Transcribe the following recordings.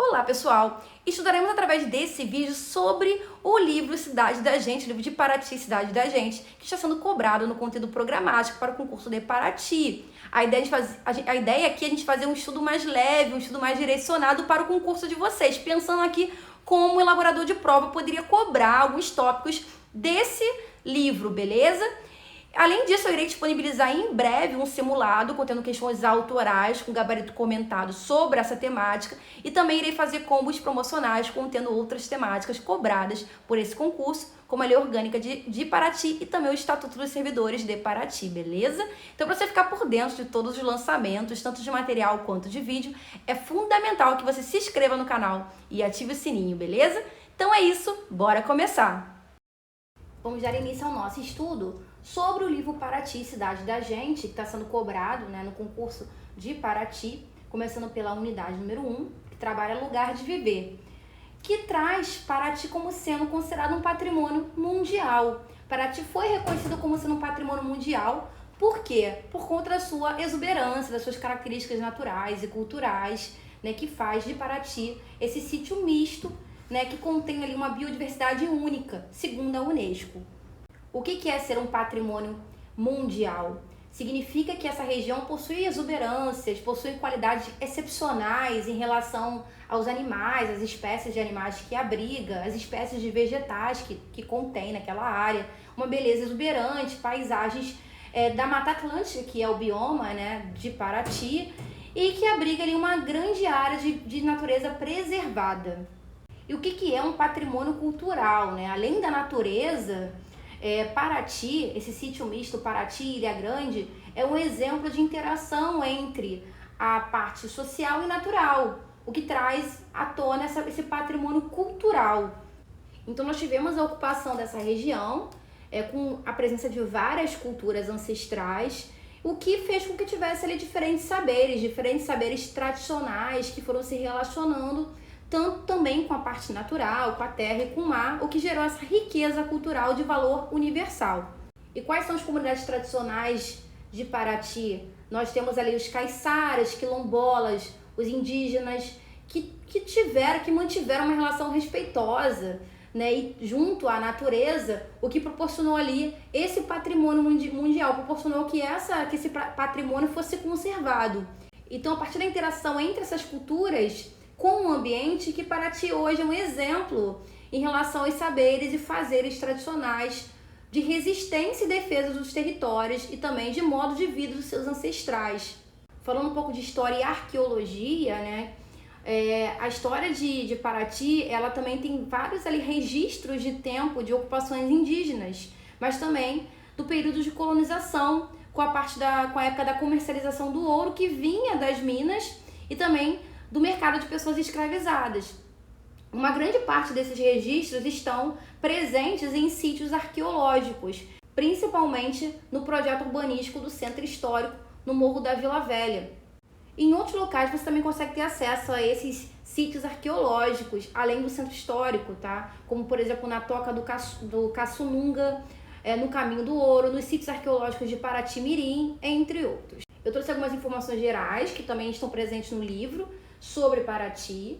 Olá pessoal, estudaremos através desse vídeo sobre o livro Cidade da Gente, livro de Paraty, Cidade da Gente, que está sendo cobrado no conteúdo programático para o concurso de Paraty. A ideia aqui é a gente fazer um estudo mais leve, um estudo mais direcionado para o concurso de vocês, pensando aqui como o elaborador de prova poderia cobrar alguns tópicos desse livro, beleza? Além disso, eu irei disponibilizar em breve um simulado contendo questões autorais com gabarito comentado sobre essa temática e também irei fazer combos promocionais contendo outras temáticas cobradas por esse concurso, como a Lei Orgânica de Paraty e também o Estatuto dos Servidores de Paraty, beleza? Então, para você ficar por dentro de todos os lançamentos, tanto de material quanto de vídeo, é fundamental que você se inscreva no canal e ative o sininho, beleza? Então é isso, bora começar! Vamos dar início ao nosso estudo sobre o livro Paraty, Cidade da Gente, que está sendo cobrado, no concurso de Paraty, começando pela unidade número 1, que trabalha lugar de viver, que traz Paraty como sendo considerado um patrimônio mundial. Paraty foi reconhecido como sendo um patrimônio mundial, por quê? Por conta da sua exuberância, das suas características naturais e culturais, que faz de Paraty esse sítio misto, que contém ali uma biodiversidade única, segundo a Unesco. O que é ser um patrimônio mundial? Significa que essa região possui exuberâncias, possui qualidades excepcionais em relação aos animais, as espécies de animais que abriga, as espécies de vegetais que contém naquela área, uma beleza exuberante, paisagens da Mata Atlântica, que é o bioma de Paraty, e que abriga ali uma grande área de natureza preservada. E o que é um patrimônio cultural? Além da natureza, Paraty, esse sítio misto Paraty e Ilha Grande, é um exemplo de interação entre a parte social e natural, o que traz à tona esse patrimônio cultural. Então nós tivemos a ocupação dessa região, com a presença de várias culturas ancestrais, o que fez com que tivesse ali diferentes saberes tradicionais que foram se relacionando tanto também com a parte natural, com a terra e com o mar, o que gerou essa riqueza cultural de valor universal. E quais são as comunidades tradicionais de Paraty? Nós temos ali os caiçaras, quilombolas, os indígenas, que mantiveram uma relação respeitosa, e junto à natureza, o que proporcionou ali esse patrimônio mundial, proporcionou que esse patrimônio fosse conservado. Então, a partir da interação entre essas culturas, com o ambiente, que Paraty hoje é um exemplo em relação aos saberes e fazeres tradicionais de resistência e defesa dos territórios e também de modo de vida dos seus ancestrais. Falando um pouco de história e arqueologia, a história de Paraty, ela também tem vários registros de tempo de ocupações indígenas, mas também do período de colonização, com a época da comercialização do ouro que vinha das minas e também do mercado de pessoas escravizadas. Uma grande parte desses registros estão presentes em sítios arqueológicos, principalmente no projeto urbanístico do Centro Histórico, no Morro da Vila Velha. Em outros locais você também consegue ter acesso a esses sítios arqueológicos, além do Centro Histórico, como por exemplo na Toca do Caçununga, no Caminho do Ouro, nos sítios arqueológicos de Paraty-Mirim, entre outros. Eu trouxe algumas informações gerais que também estão presentes no livro sobre Paraty.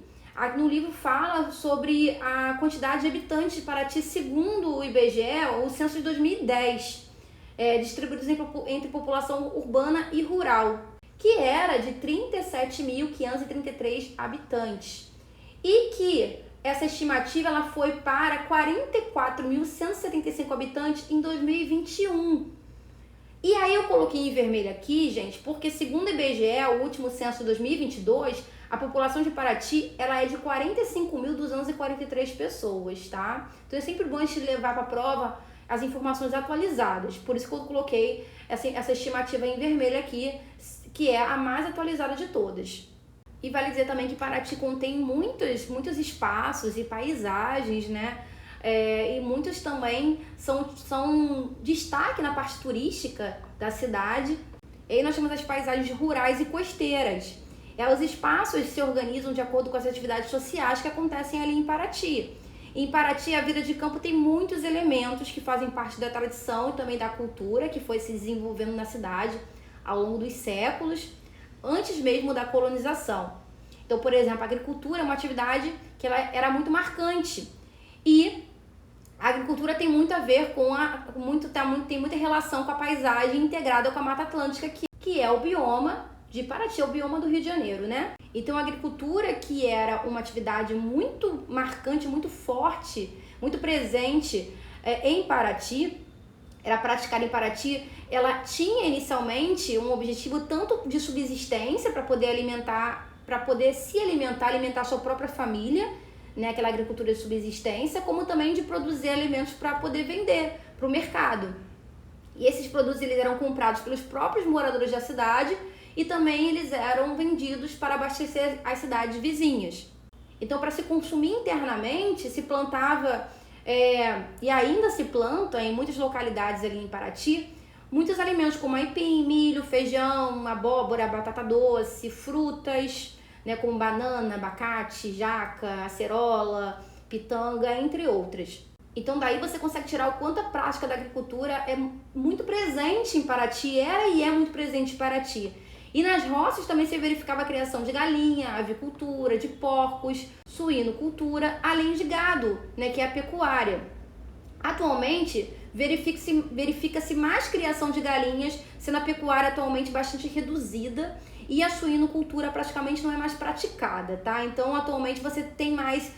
No livro fala sobre a quantidade de habitantes de Paraty segundo o IBGE, o censo de 2010, distribuídos entre população urbana e rural, que era de 37.533 habitantes. E que essa estimativa ela foi para 44.175 habitantes em 2021. E aí eu coloquei em vermelho aqui, gente, porque segundo o IBGE, o último censo de 2022, a população de Paraty ela é de 45.243 pessoas, Então é sempre bom a gente levar para a prova as informações atualizadas. Por isso que eu coloquei essa estimativa em vermelho aqui, que é a mais atualizada de todas. E vale dizer também que Paraty contém muitos espaços e paisagens, e muitos também são destaque na parte turística da cidade. E aí nós temos as paisagens rurais e costeiras. Os espaços se organizam de acordo com as atividades sociais que acontecem ali em Paraty. Em Paraty, a vida de campo tem muitos elementos que fazem parte da tradição e também da cultura que foi se desenvolvendo na cidade ao longo dos séculos, antes mesmo da colonização. Então, por exemplo, a agricultura é uma atividade que ela era muito marcante. E a agricultura tem muito a ver com tem muita relação com a paisagem integrada com a Mata Atlântica, que é o bioma de Paraty, é o bioma do Rio de Janeiro, né? Então, a agricultura, que era uma atividade muito marcante, muito forte, muito presente em Paraty, era praticada em Paraty, ela tinha inicialmente um objetivo tanto de subsistência para poder alimentar a sua própria família, né, aquela agricultura de subsistência, como também de produzir alimentos para poder vender para o mercado. E esses produtos eles eram comprados pelos próprios moradores da cidade e também eles eram vendidos para abastecer as cidades vizinhas. Então, para se consumir internamente, se plantava, e ainda se planta em muitas localidades ali em Paraty, muitos alimentos como aipim, milho, feijão, abóbora, batata doce, frutas, né, como banana, abacate, jaca, acerola, pitanga, entre outras. Então daí você consegue tirar o quanto a prática da agricultura é muito presente em Paraty, era e é muito presente em Paraty. E nas roças também se verificava a criação de galinha, avicultura, de porcos, suinocultura, além de gado, né, que é a pecuária. Atualmente, verifica-se mais criação de galinhas, sendo a pecuária atualmente bastante reduzida e a suinocultura praticamente não é mais praticada, tá? Então, atualmente você tem mais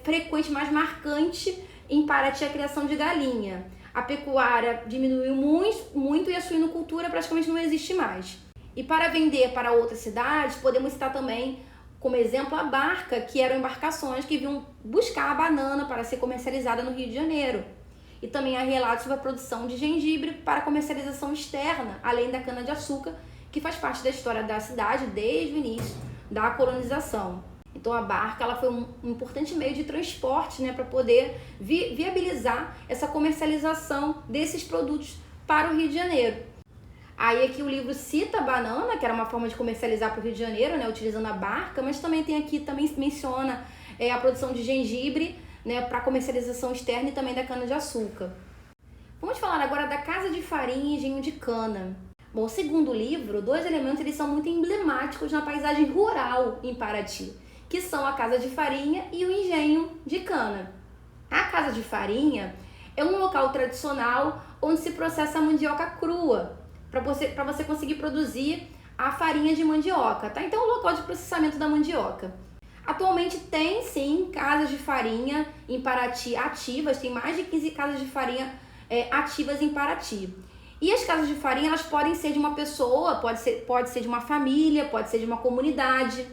frequente, mais marcante em Paraty a criação de galinha. A pecuária diminuiu muito e a suinocultura praticamente não existe mais. E para vender para outras cidades, podemos citar também como exemplo a barca, que eram embarcações que vinham buscar a banana para ser comercializada no Rio de Janeiro. E também há relatos sobre a produção de gengibre para comercialização externa, além da cana-de-açúcar, que faz parte da história da cidade desde o início da colonização. Então a barca ela foi um importante meio de transporte, né, para poder viabilizar essa comercialização desses produtos para o Rio de Janeiro. Aí aqui o livro cita a banana, que era uma forma de comercializar para o Rio de Janeiro, né, utilizando a barca, mas também menciona a produção de gengibre, né, para comercialização externa e também da cana-de-açúcar. Vamos falar agora da casa de farinha e engenho de cana. Bom, segundo o livro, dois elementos eles são muito emblemáticos na paisagem rural em Paraty, que são a casa de farinha e o engenho de cana. A casa de farinha é um local tradicional onde se processa a mandioca crua, para você conseguir produzir a farinha de mandioca, tá? Então é um local de processamento da mandioca. Atualmente tem sim casas de farinha em Paraty ativas, tem mais de 15 casas de farinha ativas em Paraty. E as casas de farinha elas podem ser de uma pessoa, pode ser de uma família, pode ser de uma comunidade.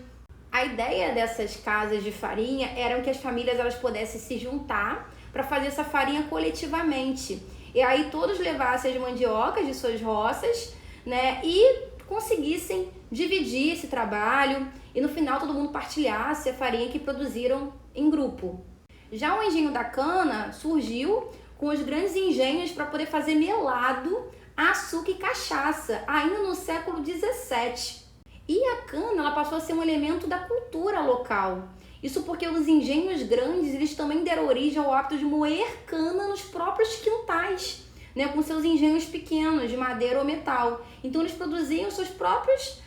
A ideia dessas casas de farinha era que as famílias elas pudessem se juntar para fazer essa farinha coletivamente. E aí todos levassem as mandiocas de suas roças, né, e conseguissem dividir esse trabalho e no final todo mundo partilhasse a farinha que produziram em grupo. Já o engenho da cana surgiu com os grandes engenhos para poder fazer melado, açúcar e cachaça, ainda no século XVII. E a cana ela passou a ser um elemento da cultura local. Isso porque os engenhos grandes eles também deram origem ao hábito de moer cana nos próprios quintais, né, com seus engenhos pequenos de madeira ou metal. Então eles produziam suas próprias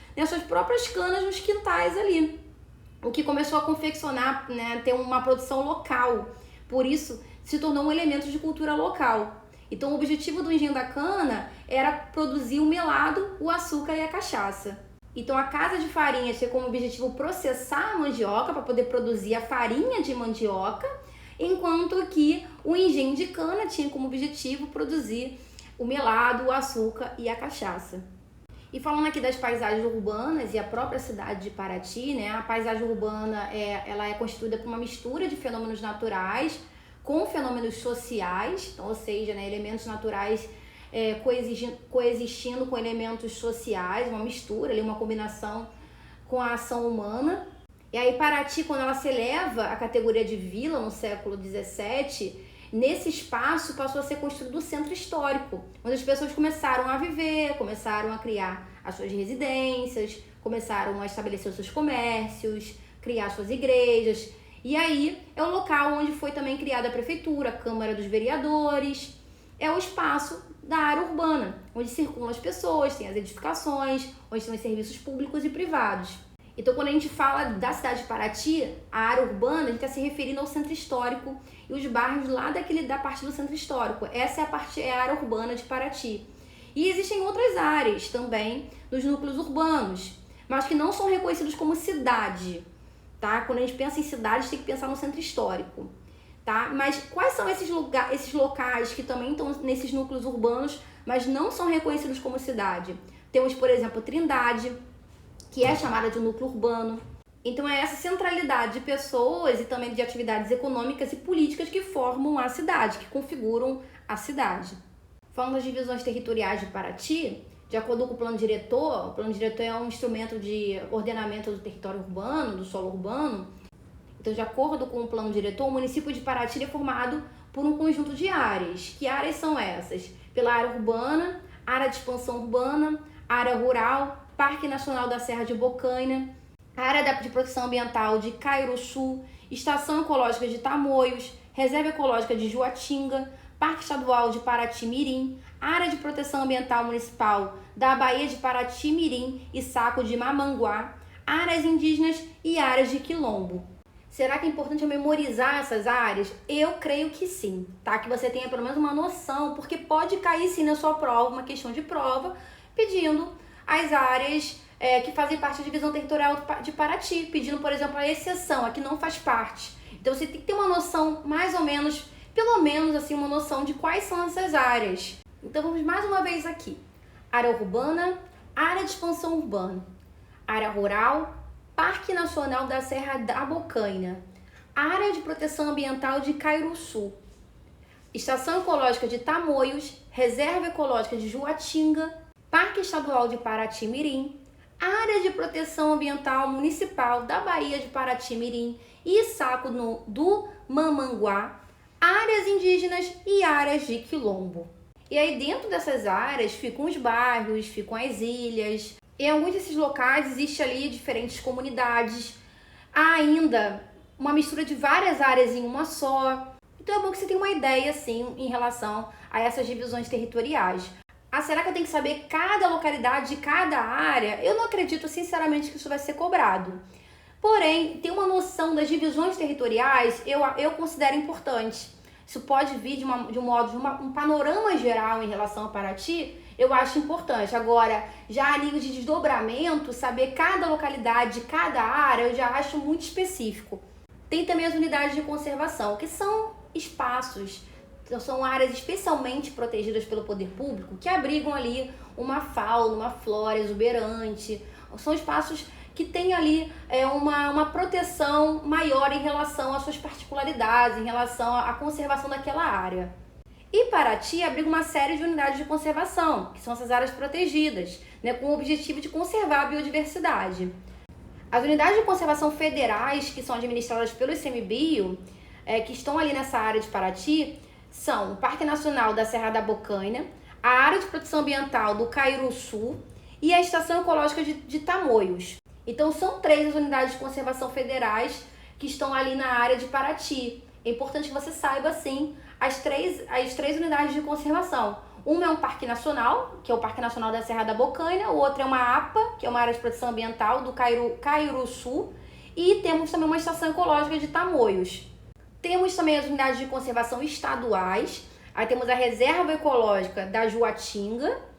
canas nos quintais ali, o que começou a confeccionar, né, ter uma produção local. Por isso se tornou um elemento de cultura local. Então o objetivo do engenho da cana era produzir o melado, o açúcar e a cachaça. Então a casa de farinha tinha como objetivo processar a mandioca para poder produzir a farinha de mandioca, enquanto que o engenho de cana tinha como objetivo produzir o melado, o açúcar e a cachaça. E falando aqui das paisagens urbanas e a própria cidade de Paraty, né, a paisagem urbana ela é constituída por uma mistura de fenômenos naturais com fenômenos sociais, então, ou seja, né, elementos naturais coexistindo com elementos sociais, uma mistura, uma combinação com a ação humana. E aí Paraty, quando ela se eleva à categoria de vila no século XVII, nesse espaço passou a ser construído o centro histórico, onde as pessoas começaram a viver, começaram a criar as suas residências, começaram a estabelecer os seus comércios, criar suas igrejas. E aí é o local onde foi também criada a prefeitura, a Câmara dos Vereadores, é o espaço da área urbana, onde circulam as pessoas, tem as edificações, onde tem os serviços públicos e privados. Então, quando a gente fala da cidade de Paraty, a área urbana, a gente está se referindo ao centro histórico e os bairros lá da parte do centro histórico. Essa é a área urbana de Paraty. E existem outras áreas também nos núcleos urbanos, mas que não são reconhecidos como cidade, tá? Quando a gente pensa em cidade, tem que pensar no centro histórico, tá? Mas quais são esses locais que também estão nesses núcleos urbanos, mas não são reconhecidos como cidade? Temos, por exemplo, Trindade, que é chamada de núcleo urbano. Então é essa centralidade de pessoas e também de atividades econômicas e políticas que formam a cidade, que configuram a cidade. Falando das divisões territoriais de Paraty, de acordo com o plano diretor é um instrumento de ordenamento do território urbano, do solo urbano. Então, de acordo com o plano diretor, o município de Paraty é formado por um conjunto de áreas. Que áreas são essas? Pela área urbana, área de expansão urbana, área rural, Parque Nacional da Serra de Bocaina, área de proteção ambiental de Caiuruçu, Estação Ecológica de Tamoios, Reserva Ecológica de Juatinga, Parque Estadual de Paraty-Mirim, área de proteção ambiental municipal da Baía de Paraty-Mirim e Saco de Mamanguá, áreas indígenas e áreas de quilombo. Será que é importante eu memorizar essas áreas? Eu creio que sim, tá? Que você tenha pelo menos uma noção, porque pode cair sim na sua prova, uma questão de prova, pedindo as áreas que fazem parte da divisão territorial de Paraty, pedindo, por exemplo, a exceção, a que não faz parte. Então você tem que ter uma noção mais ou menos, pelo menos assim, uma noção de quais são essas áreas. Então vamos mais uma vez aqui. Área urbana, área de expansão urbana, área rural, Parque Nacional da Serra da Bocaina, área de proteção ambiental de Caiuruçu, Estação Ecológica de Tamoios, Reserva Ecológica de Juatinga, Parque Estadual de Paraty-Mirim, área de proteção ambiental municipal da Baía de Paraty-Mirim e Saco do Mamanguá, áreas indígenas e áreas de quilombo. E aí dentro dessas áreas ficam os bairros, ficam as ilhas. Em alguns desses locais existe ali diferentes comunidades. Há ainda uma mistura de várias áreas em uma só. Então é bom que você tenha uma ideia assim em relação a essas divisões territoriais. Será que eu tenho que saber cada localidade de cada área? Eu não acredito sinceramente que isso vai ser cobrado. Porém, ter uma noção das divisões territoriais eu considero importante. Isso pode vir de um panorama geral em relação a Paraty, eu acho importante. Agora, já a nível de desdobramento, saber cada localidade, cada área, eu já acho muito específico. Tem também as unidades de conservação, que são espaços, são áreas especialmente protegidas pelo poder público, que abrigam ali uma fauna, uma flora exuberante. São espaços que têm ali uma proteção maior em relação às suas particularidades, em relação à conservação daquela área. E Paraty abriga uma série de unidades de conservação, que são essas áreas protegidas, né, com o objetivo de conservar a biodiversidade. As unidades de conservação federais, que são administradas pelo ICMBio, que estão ali nessa área de Paraty, são o Parque Nacional da Serra da Bocaina, a área de proteção ambiental do Caiuruçu e a Estação Ecológica de Tamoios. Então são 3 as unidades de conservação federais que estão ali na área de Paraty. É importante que você saiba, sim, as três unidades de conservação. Uma é um Parque Nacional, que é o Parque Nacional da Serra da Bocaina, o outro é uma APA, que é uma área de proteção ambiental do Caiuruçu, e temos também uma Estação Ecológica de Tamoios. Temos também as unidades de conservação estaduais, aí temos a Reserva Ecológica da Juatinga.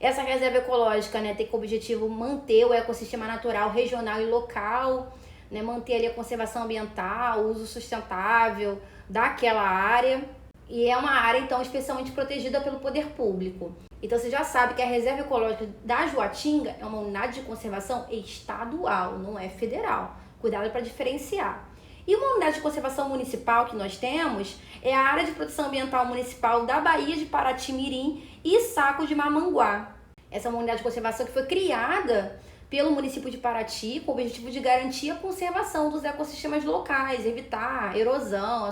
Essa reserva ecológica, né, tem como objetivo manter o ecossistema natural regional e local, né, manter ali a conservação ambiental, o uso sustentável daquela área. E é uma área, então, especialmente protegida pelo poder público. Então, você já sabe que a Reserva Ecológica da Juatinga é uma unidade de conservação estadual, não é federal. Cuidado para diferenciar. E uma unidade de conservação municipal que nós temos é a Área de Proteção Ambiental Municipal da Baía de Paraty-Mirim e Saco de Mamanguá. Essa é uma unidade de conservação que foi criada pelo município de Paraty com o objetivo de garantir a conservação dos ecossistemas locais, evitar erosão,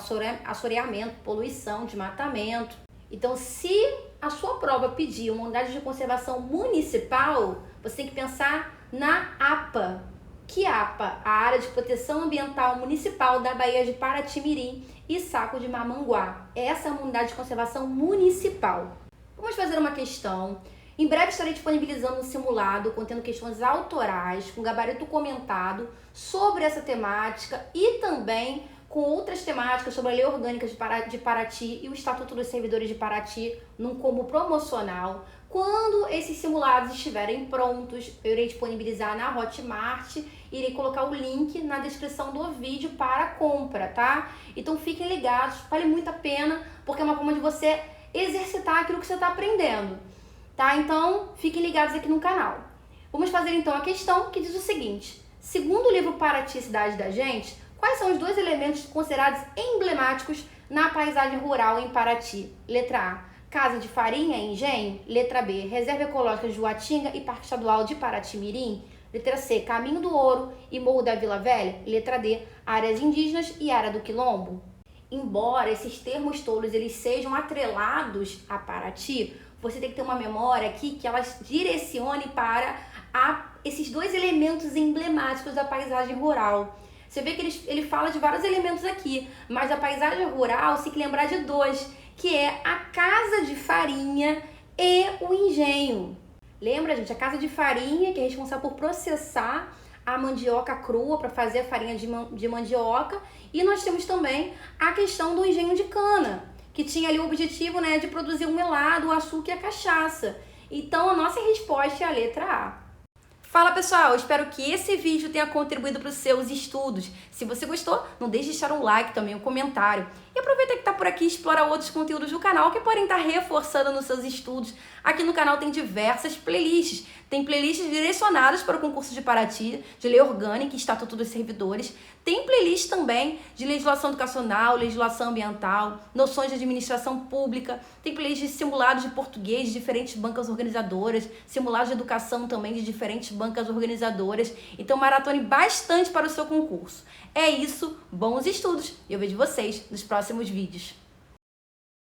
assoreamento, poluição, desmatamento. Então, se a sua prova pedir uma unidade de conservação municipal, você tem que pensar na APA. Que APA? A Área de Proteção Ambiental Municipal da Baía de Paraty-Mirim e Saco de Mamanguá. Essa é uma unidade de conservação municipal. Vamos fazer uma questão Em breve estarei disponibilizando um simulado contendo questões autorais, com gabarito comentado sobre essa temática e também com outras temáticas sobre a Lei Orgânica de Paraty e o Estatuto dos Servidores de Paraty num combo promocional. Quando esses simulados estiverem prontos, eu irei disponibilizar na Hotmart e irei colocar o link na descrição do vídeo para compra, tá? Então fiquem ligados, vale muito a pena, porque é uma forma de você exercitar aquilo que você está aprendendo, tá? Então fiquem ligados aqui no canal. Vamos fazer então a questão que diz o seguinte: segundo o livro Paraty, Cidade da Gente, quais são os dois elementos considerados emblemáticos na paisagem rural em Paraty? Letra A, Casa de Farinha e Engenho. Letra B, Reserva Ecológica de Juatinga e Parque Estadual de Paraty-Mirim. Letra C, Caminho do Ouro e Morro da Vila Velha. Letra D, Áreas Indígenas e Área do Quilombo. Embora esses termos todos eles sejam atrelados a Paraty, você tem que ter uma memória aqui que elas direcione para esses dois elementos emblemáticos da paisagem rural. Você vê que ele fala de vários elementos aqui, mas a paisagem rural se tem que lembrar de dois, que é a casa de farinha e o engenho. Lembra, gente? A casa de farinha, que é responsável por processar a mandioca crua para fazer a farinha de mandioca. E nós temos também a questão do engenho de cana, que tinha ali o objetivo, né, de produzir o melado, o açúcar e a cachaça. Então, a nossa resposta é a letra A. Fala pessoal, espero que esse vídeo tenha contribuído para os seus estudos. Se você gostou, não deixe de deixar um like também, um comentário. E aproveita que está por aqui e explora outros conteúdos do canal que podem estar reforçando nos seus estudos. Aqui no canal tem diversas playlists. Tem playlists direcionadas para o concurso de Paraty, de Lei Orgânica e Estatuto dos Servidores. Tem playlist também de legislação educacional, legislação ambiental, noções de administração pública. Tem playlist de simulados de português de diferentes bancas organizadoras, simulados de educação também de diferentes bancas organizadoras. Então maratone bastante para o seu concurso. É isso, bons estudos e eu vejo vocês nos próximos vídeos.